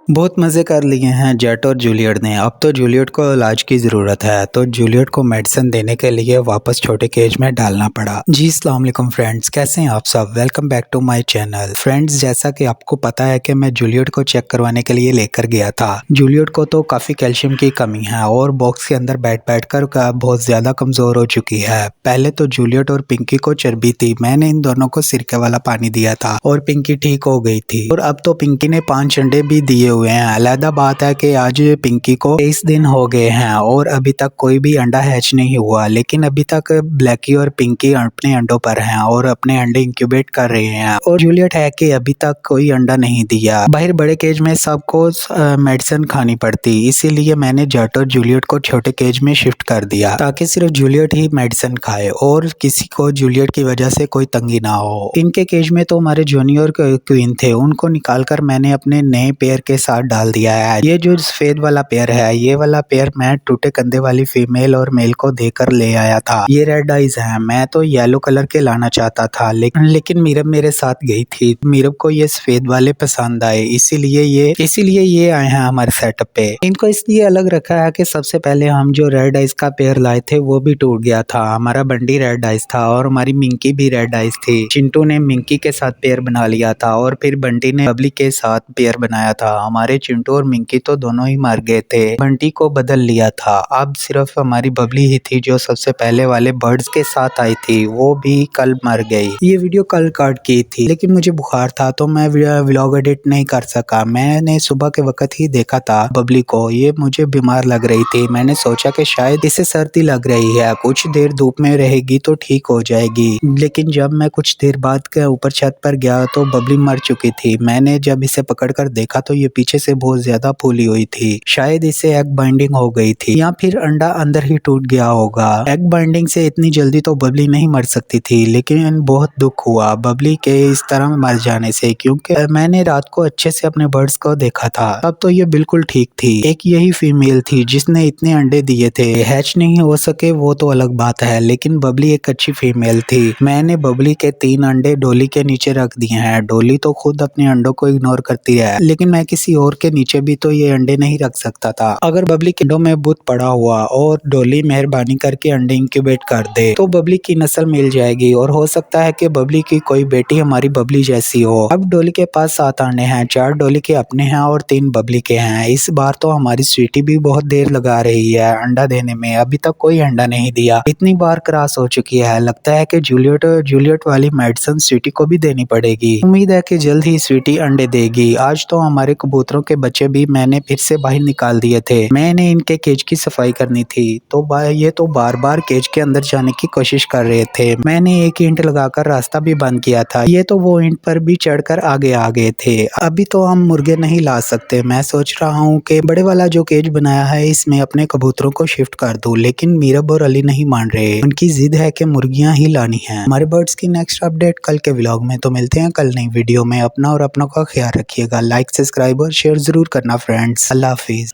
बहुत मज़े कर लिए हैं जेट और जूलियट ने। अब तो जूलियट को इलाज की ज़रूरत है, तो जूलियट को मेडिसिन देने के लिए वापस छोटे केज में डालना पड़ा। जी अस्सलाम वालेकुम फ्रेंड्स, कैसे हैं आप सब। Welcome back to my channel. Friends, जैसा कि आपको पता है कि मैं जूलियट को चेक करवाने के लिए लेकर गया था। जूलियट को तो काफ़ी कैल्शियम की कमी है और बॉक्स के अंदर बैठ बैठ कर बहुत ज़्यादा कमज़ोर हो चुकी है। पहले तो जूलियट और पिंकी को चर्बी थी, मैंने इन दोनों को सिरके वाला पानी दिया था और पिंकी ठीक हो गई थी। और अब तो पिंकी ने 5 अंडे भी दिए हुए हैं। अलग बात है कि आज पिंकी को 23 दिन हो गए हैं और अभी तक कोई भी अंडा हैच नहीं हुआ, लेकिन अभी तक ब्लैकी और पिंकी अपने अंडों पर हैं और अपने अंडे इंक्यूबेट कर रहे हैं। और जूलियट है कि अभी तक कोई अंडा नहीं दिया। बाहर बड़े केज में सबको मेडिसिन खानी पड़ती, इसीलिए मैंने जेट और जूलियट को छोटे केज में शिफ्ट कर दिया ताकि सिर्फ जूलियट ही मेडिसिन खाए और किसी को जूलियट की वजह से कोई तंगी ना हो। इनके केज में तो हमारे जूनियर क्वीन थे, उनको निकालकर मैंने अपने नए पेयर के साथ डाल दिया है। ये जो सफेद वाला पेयर है, ये वाला पेयर मैं टूटे कंधे वाली फीमेल और मेल को देकर ले आया था। ये रेड आइज हैं, मैं तो येलो कलर के लाना चाहता था, लेकिन मीरब मेरे साथ गई थी। मीरब को ये सफेद वाले पसंद आए, इसीलिए ये आए हैं हमारे सेटअप पे। इनको इसलिए अलग रखा है कि सबसे पहले हम जो रेड आइज का पेयर लाए थे वो भी टूट गया था। हमारा बंडी रेड आइज था और हमारी मिंकी भी रेड आइज थी। चिंटू ने मिंकी के साथ पेयर बना लिया था और फिर बंटी ने बबली के साथ पेयर बनाया था। हमारे चिंटू और मिंकी तो दोनों ही मर गए थे, बंटी को बदल लिया था। अब सिर्फ हमारी बबली ही थी जो सबसे पहले वाले बर्ड्स के साथ आई थी, वो भी कल मर गई। ये वीडियो कल काट की थी, लेकिन मुझे बुखार था तो मैं व्लॉग एडिट नहीं कर सका। मैंने सुबह के वक्त ही देखा था बबली को, ये मुझे बीमार लग रही थी। मैंने सोचा कि शायद इसे सर्दी लग रही है, कुछ देर धूप में रहेगी तो ठीक हो जाएगी। लेकिन जब मैं कुछ देर बाद के ऊपर छत पर गया तो बबली मर चुकी थी। मैंने जब इसे पकड़कर देखा तो ये पीछे से बहुत ज्यादा फूली हुई थी, शायद इसे एग बाइंडिंग हो गई थी या फिर अंडा अंदर ही टूट गया होगा। एग बाइंडिंग से इतनी जल्दी तो बबली नहीं मर सकती थी, लेकिन बहुत दुख हुआ बबली के इस तरह मर जाने से, क्योंकि मैंने रात को अच्छे से अपने बर्ड्स को देखा था। अब तो ये बिल्कुल ठीक थी। एक यही फीमेल थी जिसने इतने अंडे दिए थे। हैच नहीं हो सके वो तो अलग बात है, लेकिन बबली एक अच्छी फीमेल थी। मैंने बबली के 3 अंडे डोली के नीचे रख दिए हैं। डोली तो खुद अपने अंडों को इग्नोर करती है, लेकिन मैं किसी और के नीचे भी तो ये अंडे नहीं रख सकता था। अगर बबली के अंडों में भूत पड़ा हुआ और डोली मेहरबानी करके अंडे इंक्यूबेट कर दे तो बबली की नस्ल मिल जाएगी और हो सकता है कि बबली की कोई बेटी हमारी बबली जैसी हो। अब डोली के पास 7 अंडे हैं, 4 डोली के अपने हैं और 3 बबली के हैं। इस बार तो हमारी स्वीटी भी बहुत देर लगा रही है अंडा देने में, अभी तक कोई अंडा नहीं दिया। इतनी बार क्रॉस हो चुकी है, लगता है कि जूलियट वाली मेडिसिन स्वीटी को भी देनी पड़ेगी। उम्मीद है कि जल्द ही स्वीटी अंडे देगी। आज तो हमारे कबूतरों के बच्चे भी मैंने फिर से बाहर निकाल दिए थे। मैंने इनके केज की सफाई करनी थी तो ये तो बार बार केज के अंदर जाने की कोशिश कर रहे थे। मैंने एक ईंट लगाकर रास्ता भी बंद किया था, ये तो वो ईंट पर भी चढ़कर आगे आ गए थे। अभी तो हम मुर्गे नहीं ला सकते। मैं सोच रहा हूँ कि बड़े वाला जो केज बनाया है इसमें अपने कबूतरों को शिफ्ट कर दूं, लेकिन मीरब और अली नहीं मान रहे। उनकी जिद है कि मुर्गियां ही लानी है। हमारे बर्ड्स की नेक्स्ट अपडेट कल के व्लॉग में। तो मिलते हैं कल नई वीडियो में। अपना और अपनों का ख्याल रखिएगा। लाइक, सब्सक्राइब और शेयर जरूर करना फ्रेंड्स। अल्लाह हाफिज।